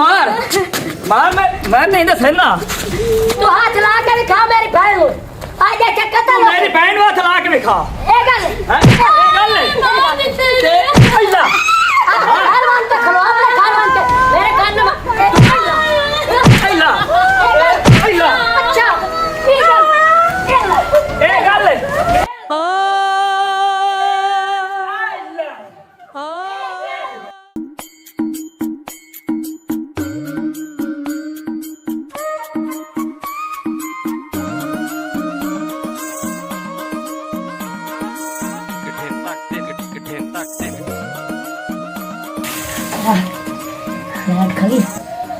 मार मार मैं नहीं दस ना। तू हाथ ला के दिखा मेरी बहन को। आज ये चक्कर तू मेरी बहन को हाथ ला के दिखा। ए गल अल्लाह घर मान के खलो अपने घर मान के मेरे कान में अल्लाह अच्छा ठीक है ए गल खली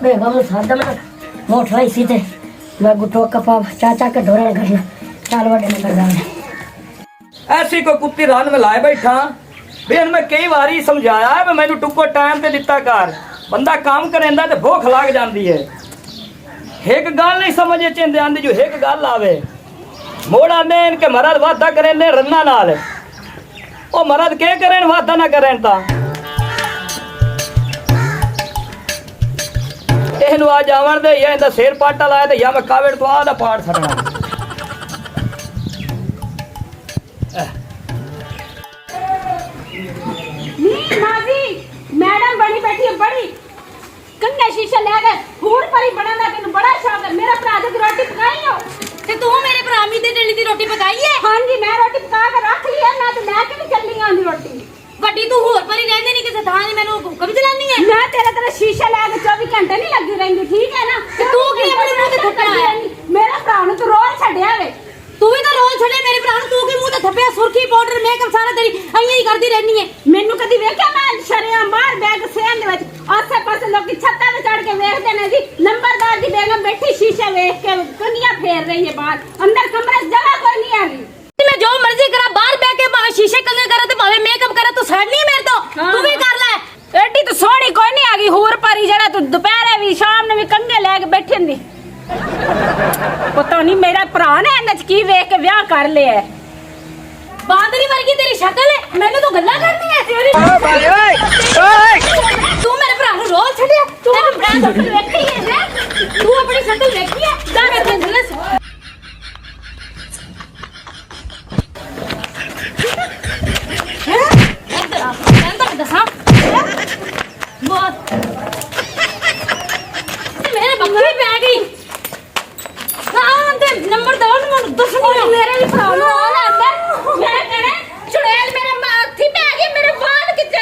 मैं गम सादा में मोट भाई सीधे मैं गुटो कपा चाचा के ढोरण करना चाल वडे में कर जाने ऐसी को कुत्ती रान में लाए बैठा बेन मैं कई बारी समझाया है मैनू टुको टाइम ते दिता कर बंदा काम करेंदा ते भूख लग जाती है एक गल नहीं समझे चेंदे आंदी जो एक गल आवे मोड़ा ने इनके मरद वादा करें ने रन्ना नाल ओ मरद के करें वादा ना करें ता ਇਹਨੂੰ ਆ ਜਾਵਣ ਦੇ ਜਾਂ ਇਹਦਾ ਸਿਰ ਪਾਟਾ ਲਾਇਆ ਤੇ ਜਾਂ ਮੈਂ ਕਾਵੜ ਤੋਂ ਆ ਦਾ ਪਾੜ ਛੱਡਣਾ नी माजी मैडम बड़ी बैठी है बड़ी कंगे शीशे ले गए फूड परी बनाना तेन बड़ा शौक है मेरा भरा दी रोटी पकाई हो ते तू मेरे भरा मी दे डली दी रोटी पकाई है हां जी मैं रोटी पका के रख ली है ना तो लेके नहीं चलनी आंदी रोटी ਵੱਡੀ ਤੂੰ ਹੋਰ ਪਰੀ ਰਹਿੰਦੇ ਨਹੀਂ ਕਿਸੇ ਥਾਂ 'ਤੇ ਮੈਨੂੰ ਹੁਕਮ ਚਲਾਨੀ ਹੈ मैं तेरे तरह शीशे ले के 24 घंटे नहीं लगी रहंदी ठीक है ना ਤੇ ਤੂੰ ਕੀ ਆਪਣੇ ਮੂੰਹ ਤੇ ਥੱਪਿਆ ਹੈ मेरा भरा नु तो रोज छड्या वे ਤੂੰ ਵੀ ਤਾਂ ਰੋਜ਼ ਛੱਡੇ ਮੇਰੇ ਭਰਾ ਨੂੰ ਤੂੰ ਕੀ ਮੂੰਹ ਤੇ ਥੱਪਿਆ ਸੁਰਖੀ ਪਾਊਡਰ ਮੇਕਅਪ ਸਾਰਾ ਤੇਰੀ ਐਂ ਹੀ ਕਰਦੀ ਰਹਿਨੀ ਹੈ ਮੈਨੂੰ ਕਦੀ ਵੇਖਿਆ ਮੈਂ ਸ਼ਰਿਆਂ ਬਾਹਰ ਬੈਗ ਸੇਨ ਦੇ ਵਿੱਚ ਆਸੇ ਪਾਸੇ ਲੋਕੀ ਛੱਤਾਂ ਤੇ ਚੜ ਕੇ ਵੇਖਦੇ ਨੇ ਜੀ ਨੰਬਰਦਾਰ ਦੀ ਬੇਗਮ ਬੈਠੀ ਸ਼ੀਸ਼ੇ ਵੇਖ ਕੇ ਕੰਗੀਆਂ ਫੇਰ ਰਹੀ ਹੈ ਬਾਹਰ ਅੰਦਰ ਕਮਰੇ 'ਚ ਜਗ੍ਹਾ ਕੋਈ ਨਹੀਂ ਹੈਗੀ मैं जो मर्जी करा बाहर बैठ के भावे शीशे कंगे करे ते भावे मेकअप करे तू सड़नी है मेरे तो तू भी कर ले एडी तो सोहनी कोई नहीं आ गई होर परी जरा तू दोपहरे भी शाम ने भी कंगे लेके बैठी हुंदी पता नहीं मेरा भरा ने इंदे च की वेख के ब्याह कर लिया बांदरी वर्गी तेरी शक्ल है मैंने तो गल्ला करनी है तेरी तू मेरे भरा नु रोल छड़िया तू अपनी शक्ल देखी है तू अपनी शक्ल देखी है जा मैं तेन दस मेरे बकरी पे आ गई नंबर दो मेरे भी भरा नु आ अंदर मैं कहने चुड़ैल मेरे माथी पे आ गई मेरे बाल किथे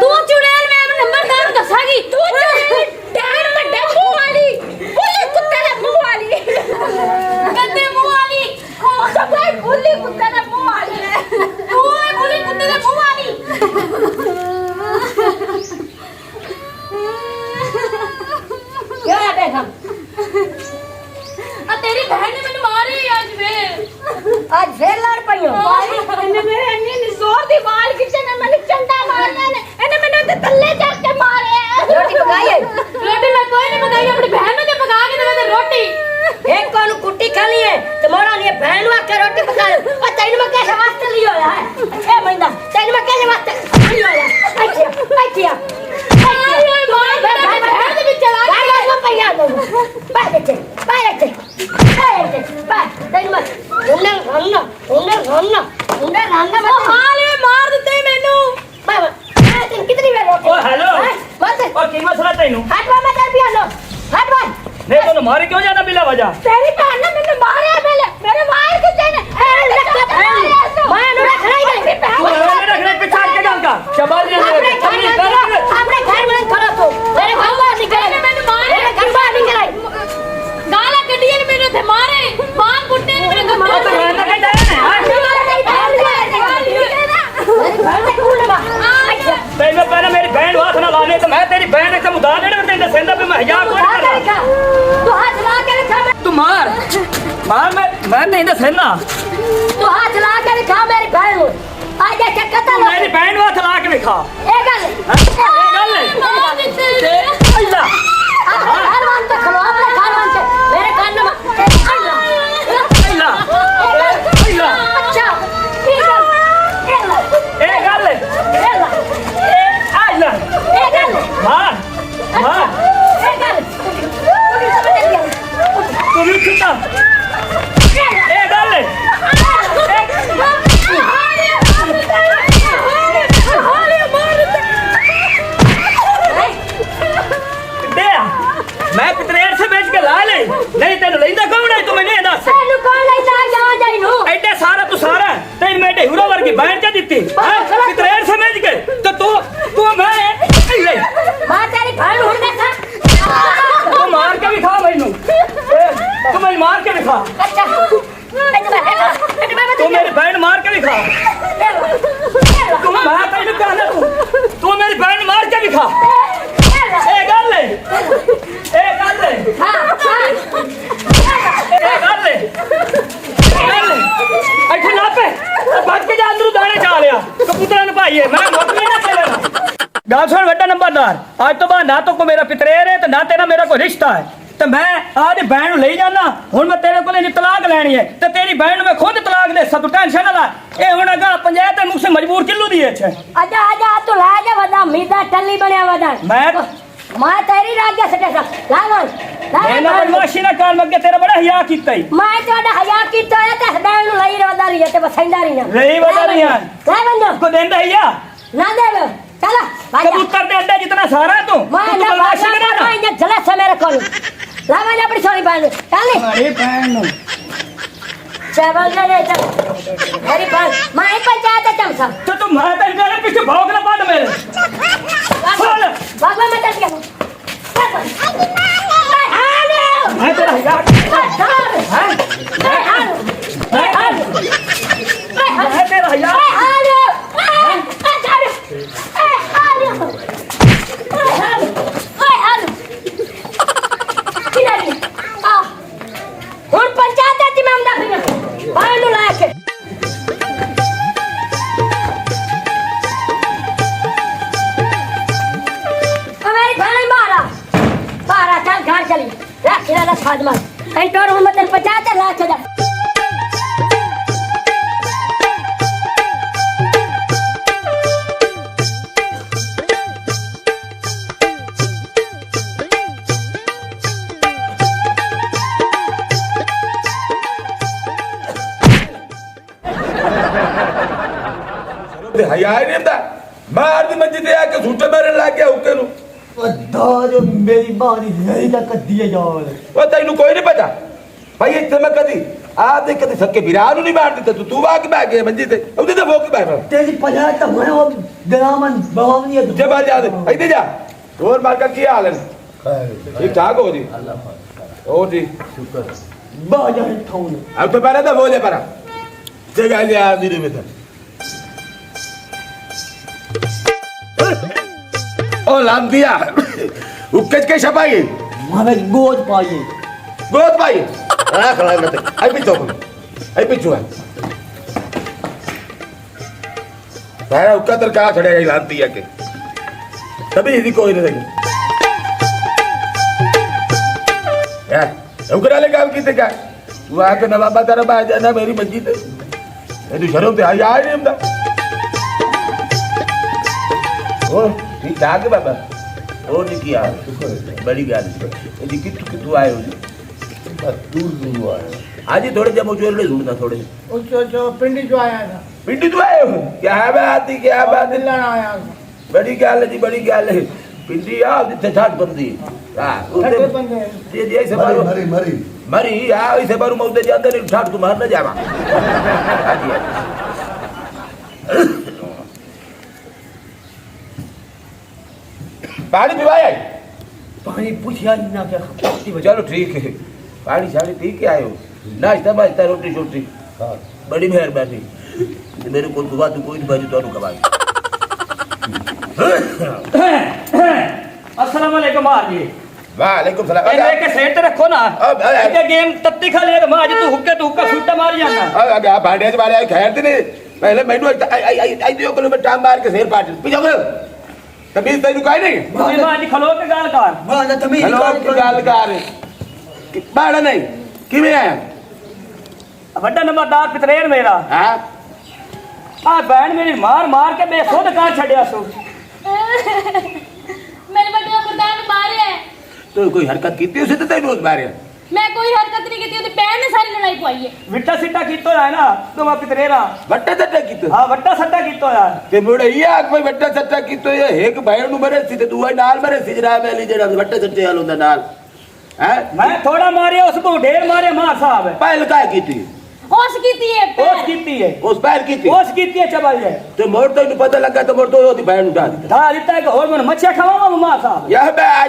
तू चुड़ैल मैं नंबर दो दसागी तू चुड़ैल डैन बड़े मुंह वाली बुली कुत्ते दे मुंह वाली गंदे मुंह वाली कौन सा भाई बुली कुत्ते दे मुंह वाली है तू है बुली कुत्ते दे मुंह वाली क्या है बेगम तेरी बहन ने मैंने मारी आज आज फिर लड़ पई हो इन्हें मेरे अन्नी जोर दी बाल खींचे ने मैंने चंडा मारना ने इन्हें मैंने ते तल्ले चढ़ के मारे रोटी पकाई है रोटी मैं कोई नहीं पकाई अपनी बहन ने पका के दे रोटी एक कोन कुट्टी खाली है तो मोड़ा ने बहन वा के रोटी पका और तैन में कैसे वास्ते लियो है ए महीना तैन में कैसे वास्ते लियो है अच्छा मार देते मैनू कितनी बार ओ हेलो ओ की मसला तैनू हटवा मैं चल पिया लो हटवा नहीं तो मारे क्यों जाना बिला वजह तेरी बहन ने मैंने मारे पहले मेरे मार के देने मैं नु रखना ही तू मेरे रखने पे छाड़ के डाल का शबाज अपने घर में खड़ा तो मेरे घर बाहर निकल मैंने मारे मेरे घर बाहर निकल गाला कटिए ने मेरे थे मारे बाल कुटने ने मेरे घर तो रहना के जाने पहले पहले मेरी बहन हाथ ना लाने तो मैं तेरी बहन से मुदा देने तेरे सेंदा पे मैं हजार कोई कर तू हाथ ला के दिखा तू मार मार मैं नहीं दस ना तू हाथ ला के दिखा मेरी बहन को आज ये चक्कर तू मेरी बहन को हाथ ला के दिखा ए गल अल्लाह घर मान के खलो अपने घर मान के मेरे कान में अच्छा ठीक है ए गल ए गल हां हाँ ਇਹ ਗੱਲ ਕੁੜੀ ਸਮਝ ਗਿਆ तू भी छुट्टा ए गल दे मैं पितरेर से बेच के ला ले नहीं तेन लेंदा कौन है तू मैंने दस ਤੈਨੂੰ ਕੌਣ ਲੈਂਦਾ ਜਾ ਜਾਈ ਨੂੰ एडे सारा तू सारा तेन मैं हीरो वर्गी बहन चा दी पितरेर से बेच के तो तू मैं ले ਮਾਂ ਤੇਰੀ ਭੈਣ ਹੁਣ ਦੇਖਾ तू मार के भी खा मैनू तू मैं मार के भी खा ਅੱਛਾ तू मेरी बहन मार के भी खा तू मैं तेन कहना तू मेरी बहन मार के भी खा ए गल है ए गल है ए गल है ਇੱਥੇ ਨਾ ਪੈ ਬੱਜ ਕੇ ਜਾ ਅੰਦਰੋਂ ਦਾਣੇ ਚਾ ਲਿਆ ਕਬੂਤਰਾਂ ਨੂੰ ਭਾਈਏ ਮੈਂ ਮੋਟਰੀ ਨਾ ਚੱਲਣਾ ਗੱਲ ਸੁਣ ਵੱਡਾ ਨੰਬਰਦਾਰ ਅੱਜ ਤੋਂ ਬਾਅਦ ਨਾ ਤਾਂ ਕੋ ਮੇਰਾ ਪਿਤਰੇਰ ਹੈ ਤੇ ਨਾ ਤੇਰਾ ਮੇਰਾ ਕੋਈ ਰਿਸ਼ਤਾ ਹੈ ਤੇ ਮੈਂ ਆਦੀ ਬਹਿਣ ਨੂੰ ਲਈ ਜਾਣਾ ਹੁਣ ਮੈਂ ਤੇਰੇ ਕੋਲੇ ਨਹੀਂ ਤਲਾਕ ਲੈਣੀ ਹੈ ਤੇ ਤੇਰੀ ਬਹਿਣ ਨੂੰ ਮੈਂ ਖੁਦ ਤਲਾਕ ਦੇ ਸਭ ਟੈਨਸ਼ਨ ਨਾ ਲੈ ਇਹ ਹੁਣ ਅਗਾ ਪੰਚਾਇਤ ਤੇ ਮੁਖ ਸੇ ਮਜਬੂਰ ਕਿੱਲੂ ਦੀ ਹੈ ਆਜਾ ਆਜਾ ਤੂੰ ਲਾ ਜਾ ਵਦਾ ਮੀਦਾ ਟੱਲੀ ਬਣਿਆ ਵਦਾ ਮੈਂ ਤੇਰੀ ਰਾਜ ਜਾ ਸਕੇ ਸਕ ਲਾਵਣ ਇਹਨਾਂ ਬਦਮਾਸ਼ੀ ਨਾ ਕਰ ਮੱਗੇ ਤੇਰਾ ਬੜਾ ਹਿਆ ਕੀਤਾ ਹੀ ਮੈਂ ਤੁਹਾਡਾ ਹਯਾ ਕੀਤਾ ਹੈ ਤੇ ਹਦਾਇਣ ਨੂੰ ਲਈ ਰਵਦਾ ਰਹੀ ਤੇ ਬਸੈਂਦਾ ਰਹੀ ਨਾ ਲਈ ਵਦਾ ਨਹੀਂ ਆ ਲੈ ਬੰਦੋ ਕੋ ਦੇਂਦਾ ਹਿਆ ਨਾ ਦੇਵੇ ਚਲਾ कबूतर दे अंडा जितना सारा तू मैं ना बदमाशी करे ना मैं ये जला से मेरे कोल लावा जा अपनी सोनी बहन चल अरे बहन नु चावल ले चल मेरी बहन मैं पंचायत चल सा तो तुम मैं तेरे घर पीछे भाग ना पड़ मेरे चल बाबा मैं चल गया मैं तेरा यार मैं तेरा यार ਹੁਣ ਪੰਚਾਇਤ ਦੀ ਮੈਂ ਆਉਂਦਾ ਫਿਰ ਬਾਹਰ ਨੂੰ ਲਾ ਕੇ ਹਮਾਰੀ ਭਾਣੇ ਮਾਰਾ ਚੱਲ ਘਰ ਚਲੀ ਰੱਖ ਲੈ ਸਾਜਮਾ ਐਂਟਰ ਹੁਣ ਮੈਂ ਤੈਨੂੰ ਪੰਚਾਇਤ ਲਾ ਕੇ ਜਾ हया ही नहीं होता मार दी मंजी ते आके सूटे मारन लग गया हुक्के नु दाज मेरी मां दी नहीं ना कदी है यार ओ तैनू कोई नहीं पता भाई इत्थे मैं कदी आप दे कदी सके बिरा नु नहीं मार दिता तू आके बैठ गया मंजी ते उदे ते भोक बैठ तेरी पंचायत तो मैं वो दरामन बाव नहीं है जे बात जा दे इधर जा और मार का की हाल है ठीक ठाक हो जी ओ जी बाजा ठाऊं अब तो पहले तो बोले परा जे गाली आ मेरे में ओ लाम दिया उक्कज के छपाई मारे गोद पाई गोद भाई रख ला मत आई पिछो है सारा उक्का तर का छड़ेगा लाम दिया के तभी इसी कोई नहीं लगी यार उकरा ले काम कीते का तू आके नवाबा तेरा बा जाना मेरी मंजी ते ए तू शर्म ते आई नहीं हमदा ओ ठीक ठाक बाबा और नहीं किया बड़ी गाल ये कितु आए हो दूर आया आज ही थोड़े जब चोर ले ढूंढना थोड़े जो पिंडी जो आया था पिंडी तो आए हो क्या है बात ही क्या बात है दिलाना आया बड़ी गाल है जी बड़ी गाल है पिंडी आ जिथे छाट बंदी हां उसे ये ऐसे मारो मरी मरी मरी आ ऐसे मारो मौते जे अंदर छाट तू मार ना जावा हां पानी पिवाया पानी पूछिया ना क्या चलो ठीक है पानी शानी पी के आए हो नाश्ता बाश्ता रोटी शोटी बड़ी मेहरबानी मेरे को दुआ तू कोई बाजू तो कमा अस्सलाम वालेकुम आज जी वालेकुम सलाम ये लेके सेट रखो ना अब ये गेम तत्ती खा ले मां आज तू हुक्का सूटा मार जाना अब आ भांडे से मारे खैर ते पहले मैनू आई दियो को मैं टांग मार के शेर पाट पिछो तमीज तैनू काई नहीं भाई मां जी खलो के गाल कर मां तमीज हेलो की गाल कर बाड़ा नहीं किवें आया ਵੱਡਾ ਨੰਬਰਦਾਰ ਪਿਤਰੇਰ ਮੇਰਾ हां ਆ ਬੈਣ ਮੇਰੀ ਮਾਰ ਮਾਰ ਕੇ ਬੇਖੁਦ ਕਰ ਛੱਡਿਆ ਸੋ ਮੇਰੇ ਵੱਡੇ ਨੰਬਰਦਾਰ ਨੂੰ ਮਾਰ तो कोई हरकत की उसे तो तेन रोज मारिया मैं कोई हरकत नहीं की, ओदी भैन ने सारी लड़ाई पवाई है। विट्टा सिट्टा कीतो है ना तो मैं पितरेरा वट्टा सट्टा की तो हाँ वट्टा सट्टा कीतो यार ते मोड़े ये आग भाई वट्टा सट्टा की तो ये एक भाई नु मरे सी ते दूआ नाल मरे सी जरा मैली जेड़ा वट्टे सट्टे हाल हुंदा नाल हैं मैं थोड़ा मारिया उसको ढेर मारे मार साहब पहल का कीती ओस कीती है ओस कीती है उस पहल कीती ओस कीती है चबल है ते मोड़ तो नु पता लगा तो मोड़ तो ओदी बहन उठा दी धा देता है कि और मन मच्छिया खवावा मार साहब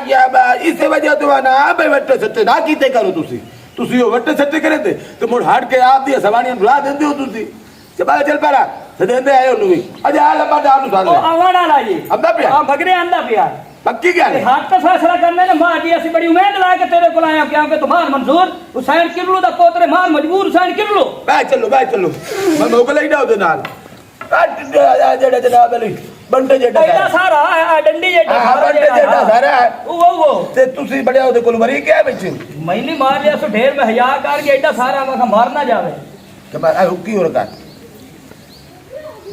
या बा इस वजह तो ना भाई वट्टे सट्टे ना कीते करो तुसी वो वट्टे सट्टे करे थे तो मोड़ हट के आप दी सवानियां बुला देंदे हो तुसी चल पारा सदेंदे आयो नु अज आ लबा डाल नु ओ आवाना ला जी अंदा पिया हां भगरे अंदा पिया पक्की क्या है हाथ का फैसला करने ने मां जी ऐसी बड़ी उम्मीद ला के तेरे को आया क्योंकि तुम्हार मंजूर हुसैन किरलू दा पोतरे मार मजबूर हुसैन किरलू बाय चलो मैं मोकल ही ना उदे नाल काट जेड़ा जनाब अली बंटे जेड़ा एडा सारा आ डंडी जेड़ा हां बंटे जेड़ा सारा वो ते तुसी बड़े ओदे कोल मरी क्या बिच मैंने मार लिया सो ढेर में हया कर के एडा सारा मैं मार ना जावे के मैं हुक्की और का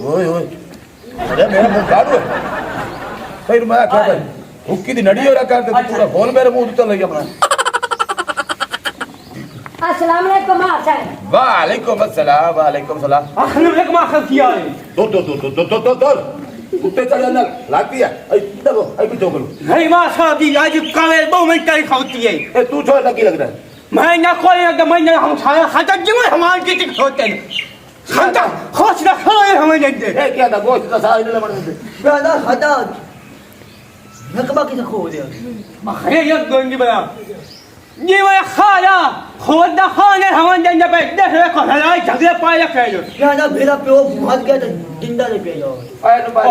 ओए अरे मेरा मुंह काटो फिर मैं क्या भाई हुक्की दी नड़ी और कर दे पूरा खोल मेरे मुंह तो लग अपना अस्सलाम वालेकुम मार साहब। वालेकुम सलाम आखिर में कमा खल किया है तो कुत्ते चढ़ अंदर लागती है ऐ देखो ऐ पीछे करो नहीं मां साहब जी आज काले 2 मिनट का खाती है ए तू छोड़ लगी लग रहा है मैं ना कोई अगर मैं ना हम सारा खाता जी में हमारे की टिक होते हैं खाता खोज ना खाए हमें नहीं दे ए क्या था गोश्त का सारा नहीं लमड़ दे गाना खाता नकबा की खो दिया मैं ये गोंगी बना ये मैं खाया खोद ना खाने हमें नहीं पे देख को लड़ाई झगड़े पाया कहो गाना मेरा प्यो भाग गया तो जिंदा नहीं पे जाओ ए नु बात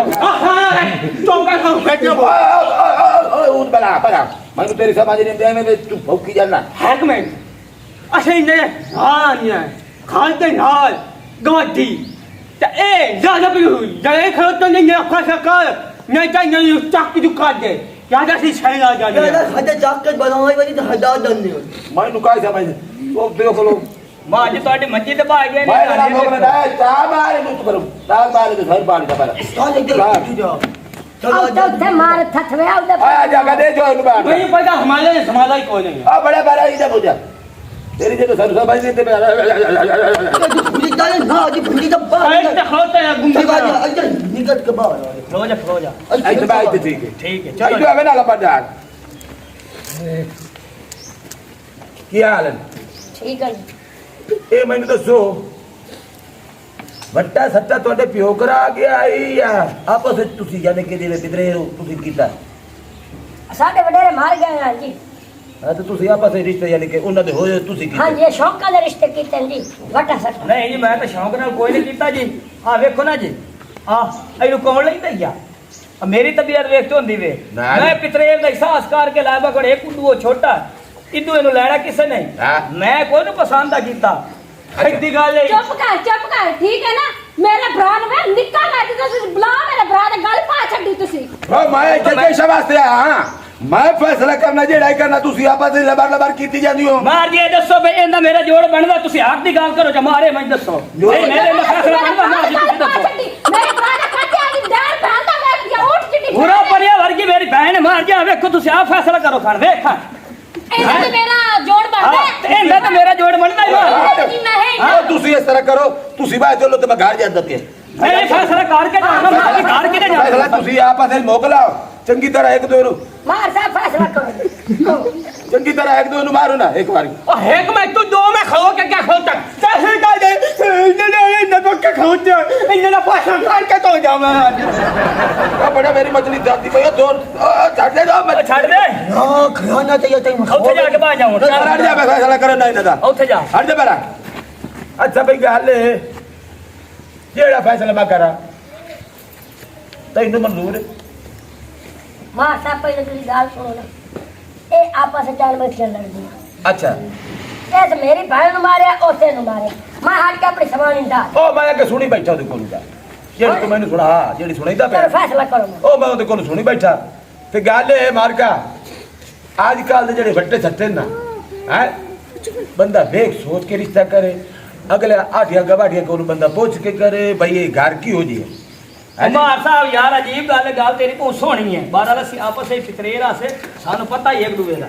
तो का हम बैठे ओए उन बला मैं तेरी समाज ने में तू भौकी जाना हैक में अच्छा ने हां ने खाते नाल गवाती ते ए ज्यादा भी जले खो तो नहीं रखा सकर नहीं तो नहीं चक की दुकान दे याद ऐसी छैला जा गाना खाता जाक के बनावे वाली तो हदा दन नहीं मैं नु काय समझ वो देखो लो मां जी ਤੁਹਾਡੀ ਮੰਜੀ ਤੇ ਭਾਗ ਗਏ मैं ना लोग ना चा मारे नु करो ताल मारे तो घर बाड़ का पर साले के जाओ चलो अब तो थे मार थथवे आउ दे आ जागा दे जो नु बाड़ नहीं पता हमारे समाधान कोई नहीं आ बड़े बड़ा ही दे पूजा तेरी जे तो सर समझ नहीं ते भूली डाले ना जी भूली तो साइड से होता है गुंगी अंदर निकल के बाहर रोजा आई तो बाई तो ठीक है ठीक है आई चलो तो हमें ना लपट जा क्या हाल है ठीक है ए मैंने दसो ਵੱਟਾ ਸੱਟਾ ਤੁਹਾਡੇ ਪਿਓ ਕਰਾ ਕੇ ਆਈ ਆ ਆਪਸ ਵਿੱਚ ਤੁਸੀਂ ਜਾਣੇ ਕਿ ਜਿਹੜੇ ਬਿਦਰੇ ਤੁਸੀਂ ਕੀਤਾ साडे वडेरे मार गए हां जी। ਹਾਂ ਤੇ ਤੁਸੀਂ ਆਪਸ ਵਿੱਚ ਰਿਸ਼ਤੇ ਯਾਨੀ ਕਿ ਉਹਨਾਂ ਦੇ ਹੋਏ ਤੁਸੀਂ हां ਕੀਤੇ जी शौका दे रिश्ते कीते जी वटा सट नहीं जी मैं तो शौक नाल कोई नहीं कीता जी आ वेखो ना जी आ ਇਹਨੂੰ ਕੌਣ ਲੈਂਦਾ ਹੀ ਆ मेरी तबीयत वेख तो होंदी वे नाल। मैं पितरेल दा एहसास करके लाया कोई एक कुंडू छोटा इदू ਇਹਨੂੰ ਲੈਣਾ ਕਿਸੇ ਨੇ हाँ। मैं कोई ਨੂੰ पसंद आ कीता खैदी गल है चुप कर ठीक है ना मेरे भरा ने निक्का मैं तुसी बुला मेरे भरा ने गल पा छड्डी तुसी ਓ ਮੈਂ ਇੱਥੇ ਸ਼ਾਬਾਸ਼ ਤੇ ਆਇਆ ਮੈਂ ਫੈਸਲਾ ਕਰਨਾ ਜਿਹੜਾ ਕਰਨਾ ਤੁਸੀਂ ਆਪਸ ਵਿੱਚ ਲਬਰ ਕੀਤੀ ਜਾਂਦੀ ਹੋ मार जी दसो बे ਇਹਦਾ ਮੇਰਾ ਜੋੜ ਬਣਦਾ ਤੁਸੀਂ ਹੱਥ ਦੀ ਗੱਲ ਕਰੋ ਜਾਂ ਮਾਰੇ ਮੈਂ ਦੱਸੋ ਨਹੀਂ ਮੇਰੇ ਨਾਲ ਫੈਸਲਾ ਬਣਦਾ ਮਾਰ ਜੀ ਤੁਸੀਂ ਦੱਸੋ मेरे भरा ने काटे आगी डर भांदा बैठ गया उठ चिट्टी पूरा परिया वर्गी मेरी बहन मार जा वेखो ਤੁਸੀਂ ਆ फैसला करो खान वेख ਇਹਦਾ ਤੇ ਮੇਰਾ ਜੋੜ ਬਣਦਾ ਹੈ। ਇਹਦਾ ਤਾਂ ਮੇਰਾ ਜੋੜ ਬਣਦਾ ਹੀ ਵਾ ਜੀ ਮੈਂ ਹੈ ਹਾਂ ਤੁਸੀਂ ਇਸ ਤਰ੍ਹਾਂ ਕਰੋ ਤੁਸੀਂ ਬਾਹਰ ਚਲੋ ਤੇ ਮੈਂ ਘਰ ਜਾਂਦਾ ਤੇ ਇਹ ਫੈਸਲਾ ਕਰਕੇ ਜਾਣਾ ਮੈਂ ਆਪੇ ਘਰ ਕਿਤੇ ਫੈਸਲਾ ਜਾਣਾ ਤੁਸੀਂ ਆਪਸ ਵਿੱਚ ਮੋਕਲਾਓ ਚੰਗੀ ਤਰ੍ਹਾਂ ਇੱਕ ਦੋ ਨੂੰ मार साहब फैसला करो ਚੰਗੀ ਤਰ੍ਹਾਂ ਇੱਕ ਦੋ ਨੂੰ ਮਾਰੋ ਨਾ ਇੱਕ ਵਾਰੀ और एक मैं तू दो में खड़ो के क्या खोलता कैसे का दे न तो क्या खोलते इन्हें ना फैसला करके तो जाऊं मैं ਆ ਬੜਾ ਮੇਰੀ ਮछली ਦਾਦੀ ਪਈ ਦੋ ਛੱਡ ਦੇ ਦੋ ਮੈਂ छड़ दे हां खाना चाहिए टाइम ਉੱਥੇ ਜਾ ਕੇ ਬਾਹਰ ਜਾऊं ਹਟ ਜਾ ਮੈਂ ਫੈਸਲਾ ਕਰਨ ਨਾ ਇਹਨਾਂ ਦਾ ਉੱਥੇ ਜਾ ਹਟ ਜਾ ਬੜਾ ਅੱਛਾ ਬਈ ਗੱਲ ਜਿਹੜਾ ਫੈਸਲਾ ਮੈਂ ਕਰਾਂ ਤੈਨੂੰ ਮਨਜ਼ੂਰ ਹੈ मार साहब पहले तुझी गाल सुनो ना ए आपस में चाल में खेल लड़ दी ਅੱਛਾ ऐसे मेरी बहन नु मारे ओसे नु मारे मैं हट के अपनी सवानी दा ਉਹ ਮੈਂ ਕਿ ਸੁਣੀ ਬੈਠਾ ਉਹਦੇ ਕੋਲ ਦਾ ਜਿਹੜੀ ਤੂੰ ਮੈਨੂੰ ਸੁਣਾ ਜਿਹੜੀ ਸੁਣਾਈਦਾ ਪਿਆ चलो फैसला करो मैं ਉਹ ਮੈਂ ਉਹਦੇ ਕੋਲ ਸੁਣੀ ਬੈਠਾ ਤੇ ਗੱਲ ਇਹ ਮਾਰਕਾ ਅੱਜ ਕੱਲ ਦੇ ਜਿਹੜੇ ਵੱਟੇ ਸੱਟੇ ਨਾ ਹੈ ਬੰਦਾ ਵੇਖ ਸੋਚ ਕੇ ਰਿਸ਼ਤਾ ਕਰੇ ਅਗਲੇ ਆਠੀਆਂ ਗਵਾਠੀਆਂ ਕੋਲ ਬੰਦਾ ਪੁੱਛ ਕੇ ਕਰੇ ਭਈ ਇਹ ਘਰ ਕੀ ਹੋ ਜੀ मार साहब यार अजीब गल तेरी को सोनी है बारह लसी आपस में फितरेरा से सानू पता ही एक दूसरे का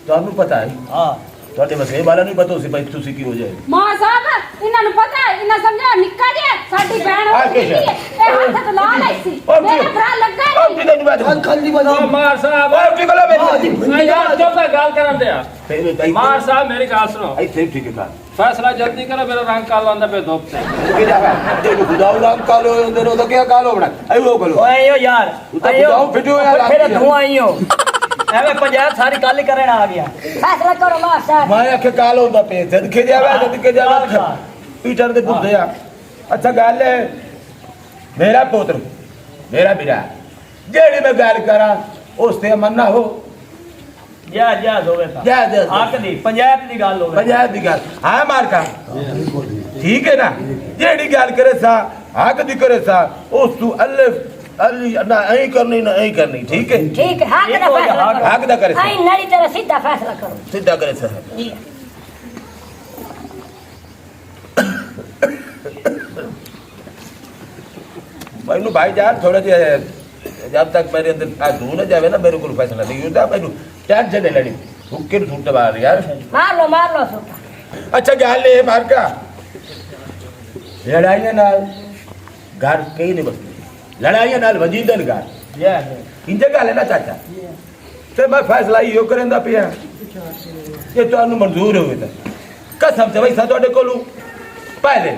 ਤੁਹਾਨੂੰ ਪਤਾ ਹੈ ਹਾਂ ਤੁਹਾਡੇ ਵਸੇ ਵਾਲਾ ਨਹੀਂ ਪਤਾ ਸੀ ਭਾਈ ਤੁਸੀਂ ਕੀ ਹੋ ਜਾਏ ਮਾਂ ਸਾਹਿਬ ਇਹਨਾਂ ਨੂੰ ਪਤਾ ਹੈ ਇਹਨਾਂ ਸਮਝਿਆ ਨਿੱਕਾ ਜਿਹਾ ਸਾਡੀ ਭੈਣ ਆ ਹੋ ਕੀ ਗਈ ਹੈ? ਇਹ ਹੱਥ ਤੋਂ ਲਾ ਲਈ ਸੀ ਉਹ ਮੇਰਾ ਕੀ? ਭਰਾ ਲੱਗਾ ਉਹ ਨਹੀਂ ਕਿਹਨੇ ਬਾਤ खाली बजा ਮਾਰ ਸਾਹਿਬ ਓਏ ਕੀ ਗੱਲ ਹੈ ਮੈਂ ਯਾਰ ਚੁੱਪ ਕਰ ਗੱਲ ਕਰਨ ਦਿਆ ਮੇਰੀ ਮਾਰ ਸਾਹਿਬ ਮੇਰੀ ਗੱਲ ਸੁਣੋ ਇੱਥੇ ਠੀਕ ਹੈ ਫੈਸਲਾ ਜਲਦੀ ਕਰੋ ਮੇਰਾ ਰੰਗ ਕਾਲਵਾਂਦਾ ਪੇ ਧੋਪ ਤੇ ਕਿ ਜਾਗਾ ਜੇ ਨੂੰ ਖੁਦਾਉ ਨਾਮ ਕਾਲੋ ਹੁੰਦੇ ਨੇ ਉਹ ਕੀ ਕਾਲੋ ਬਣਾ ਆਇਓ ਕੋਲੋ ਓਏ ਓ ਯਾਰ ਤਾਂ ਬੁਝਾਓ ਫਿੱਟੋ ਯਾਰ ਫਿਰ ਤੂੰ ਆਈਓ ਐਵੇਂ ਪੰਜਾਬ ਸਾਰੀ ਕੱਲ ਕਰਨ ਆ ਗਿਆ ਫੈਸਲਾ ਕਰੋ ਮਾਰ ਸਾਹਿਬ ਮੈਂ ਆਖੇ ਕਾਲ ਹੁੰਦਾ ਪੇ ਜਦ ਕੇ ਜਾਵਾ ਜਦ ਕੇ ਜਾਵਾ ਪੀਟਰ ਦੇ ਪੁੱਤੇ ਆ ਅੱਛਾ ਗੱਲ ਹੈ ਮੇਰਾ ਪੁੱਤਰ ਮੇਰਾ ਵੀਰਾ ਜਿਹੜੀ ਮੈਂ ਗੱਲ ਕਰਾਂ ਉਸ ਤੇ ਮੰਨਣਾ ਹੋ ਜਾ ਹੋਵੇ ਤਾਂ ਜਾ ਹੱਕ ਦੀ ਪੰਚਾਇਤ ਦੀ ਗੱਲ ਹੋਵੇ ਪੰਜਾਬ ਦੀ ਗੱਲ ਹਾਂ ਮਾਰਕਾ ਠੀਕ ਹੈ ਨਾ ਜਿਹੜੀ ਗੱਲ ਕਰੇ ਸਾ ਹੱਕ ਦੀ ਕਰੇ ਸਾ ਉਸ ਤੂੰ ਅੱਲੀ ਨਾ ਐਂ ਕਰਨੀ ਨਾ ਐਂ ਕਰਨੀ ਠੀਕ ਹੈ ਠੀਕ ਹੈ ਹੱਕ ਦਾ ਇੱਕ ਹੋ ਗਿਆ, ਫੈਸਲਾ ਕਰੋ ਹੱਕ ਦਾ ਕਰੇ ਆਈ ਨੜੀ ਤਰ੍ਹਾਂ ਸਿੱਧਾ ਫੈਸਲਾ ਕਰੋ ਸਿੱਧਾ ਕਰੇ ਸਾ ਜੀ मैनू भाई जान थोड़ा जिहा जब तक मेरे अंदर आ धू न जावे ना मेरे को फैसला नहीं होता मैनू टेंशन नहीं लड़ी हुक्के छूट मार यार मार लो सुटा अच्छा गल ये मार का लड़ाइयां नाल घर कहीं नहीं बसती लड़ाइयां नाल वजीदन घर इंजे गल है ना चाचा ते मैं फैसला इहो करंदा पिया कि तुहानू मंजूर होवे तां कसम से भाई सा तुहाडे कोलों पहले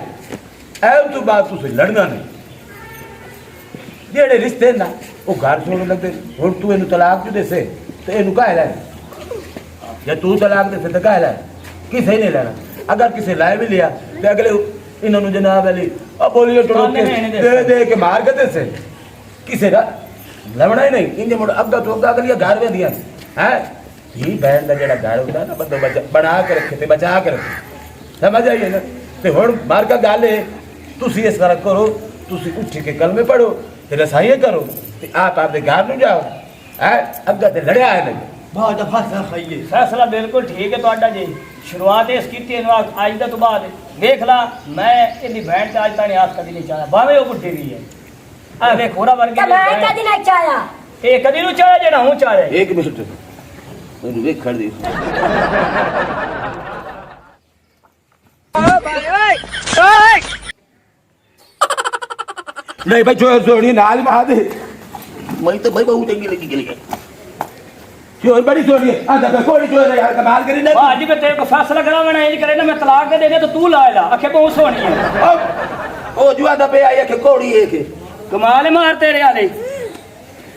ऐ तो बात तुसीं लड़ना नहीं ਜਿਹੜੇ ਰਿਸ਼ਤੇ ਨਾ ਉਹ ਘਰ ਛੋੜਨ ਲੱਗਦੇ ਹੁਣ ਤੂੰ ਇਹਨੂੰ ਤਲਾਕ ਕਿਉਂ ਦੇਸੇ ਤੇ ਇਹਨੂੰ ਕਾਹ ਲੈ ਜੇ ਤੂੰ ਤਲਾਕ ਦੇਸੇ ਤਾਂ ਕਾਹ ਲੈ ਕਿਸੇ ਨੇ ਲੈਣਾ ਅਗਰ ਕਿਸੇ ਲੈ ਵੀ ਲਿਆ ਤੇ ਅਗਲੇ ਇਹਨਾਂ ਨੂੰ ਜਨਾਬ ਅਲੀ ਆ ਬੋਲੀਏ ਟੋੜ ਕੇ ਦੇ ਕੇ ਮਾਰ ਕੇ ਦੇਸੇ ਕਿਸੇ ਦਾ ਲੈਣਾ ਹੀ ਨਹੀਂ ਇੰਨੇ ਮੁੜ ਅੱਗਾ ਤੋਂ ਅੱਗਾ ਅਗਲੀਆਂ ਘਰ ਵੇਂਦੀਆਂ ਹੈ ਹੀ ਬੈਣ ਦਾ ਜਿਹੜਾ ਘਰ ਹੁੰਦਾ ਨਾ ਬੰਦਾ ਬਣਾ ਕੇ ਰੱਖੇ ਤੇ ਬਚਾ ਕੇ ਰੱਖੇ ਸਮਝ ਆਈਏ ਨਾ ਤੇ ਹੁਣ ਮਾਰ ਕਾ ਗੱਲ ਹੈ ਤੁਸੀਂ ਇਸ ਤਰ੍ਹਾਂ ਕਰੋ ਤੁਸੀਂ ਉੱਠ ਕੇ ਕਲਮੇ ਪੜੋ ਤੇ ਰਸਾਈਆਂ ਕਰੋ ਤੇ ਆਪ ਆਪਦੇ ਘਰ ਨੂੰ ਜਾਓ ਹੈ ਅੱਗਾ ਤੇ ਲੜਿਆ ਹੈ ਨਹੀਂ बाजा फासा खाइए ਫੈਸਲਾ ਬਿਲਕੁਲ ਠੀਕ ਹੈ ਤੁਹਾਡਾ ਜੀ ਸ਼ੁਰੂਆਤ ਇਸ ਕੀਤੀ ਇਹਨੂੰ ਅੱਜ ਦਾ ਤੋਂ ਬਾਅਦ ਵੇਖ ਲਾ ਮੈਂ ਇਹਦੀ ਭੈਣ ਤੇ ਅੱਜ ਤੱਕ ਆਸ ਕਦੀ ਨਹੀਂ ਚਾਹਿਆ ਭਾਵੇਂ ਉਹ ਬੁੱਢੀ ਵੀ ਹੈ ਆ ਵੇਖ ਹੋਰਾ ਵਰਗੀ ਤੇ ਮੈਂ ਕਦੀ ਨਾ ਚਾਹਿਆ ਇਹ ਕਦੀ ਨੂੰ ਚਾਹਿਆ ਜਿਹੜਾ ਹੂੰ ਚਾਹਿਆ ਇੱਕ ਮਿੰਟ ਮੈਨੂੰ ਵੇਖ ਖੜ ਦੇ नहीं भाई चोर सोनी नाल मार दे मैं तो भाई बहुत चंगी लगी गली चोर बड़ी सोनी है आधा कोई चोर है यार कमाल करी ना आज भी तेरे को फैसला करावना इंज करे ना मैं तलाक दे दे तो तू ला ला आखे बहुत सोहनी है ओ जुआ दा पे आई के कोड़ी है के कमाल है मार तेरे वाले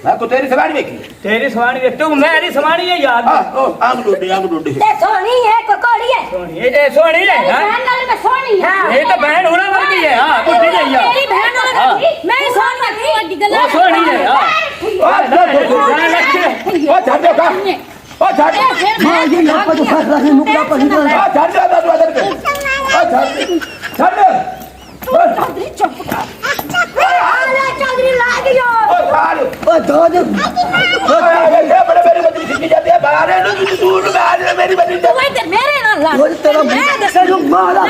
मैं को तेरी सवारी देखी तेरी सवानी देख तू मेरी सवानी है यार हां ओ आंग डोडे ते सोनी है कोकोड़ी है सोहनी ये सोहनी है मेरी हाँ? बहन वाली मैं सोनी है ये तो बहन होना वर्गी है हां बुढ़ी है यार मेरी बहन वाली मैं सोनी है वो सोहनी है हां ओ छाड़ दे का ओ छाड़ मां ये ना पर फासला से मुकरा पर ही ओ छाड़ दे दादू अदर के ओ छाड़ दे आला चौधरी ला दियो ओ छाड़ ओ दो दे ये बड़े मेरी बच्ची सीखी जाती है बाहर है ना तू दूर बाहर मेरी बच्ची तू इधर मेरे ना ला वो तेरा मैं दे मारा